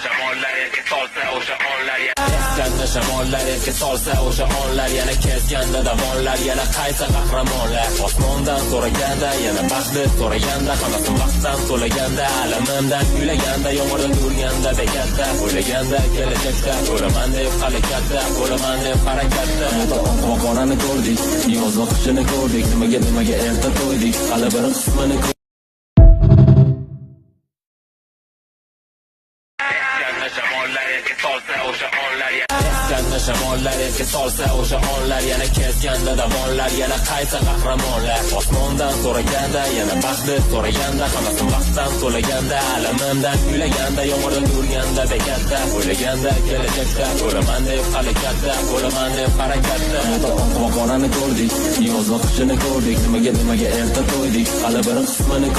shamollar esga solsa o'sha onlar, esganda shamollar esga solsa o'sha onlar, yana kesganda davonlar, yana qayta qahramonlar. Osmondan so'raganda, yana baxtli so'raganda, xonasi vaqtdan to'laganda, alamimdan kuylaganda, yomg'irdan yurganda bekatda, o'ylaganda kelajakda bo'laman deb harakatda, bo'laman deb harakatda. Oq qorani ko'rdik, yoz va qishini ko'rdik, nimaga erta to'ydik, hali bir qismini shamollar esga solsa o'sha onlar, esganda shamollar esga solsa o'sha onlar, yana kesganda davonlar, yana qayta qahramonlar. Osmondan so'raganda, yana baxtli so'raganda, xonasi vaqtdan to'laganda, alamimdan kuylaganda, yomg'irdan yurganda bekatda, o'ylaganda kelajakda bo'laman deb harakatda, bo'laman deb harakatda. Oq qorani ko'rdik, yoz va qishini ko'rdik, nimaga erta to'ydik, hali bir qismini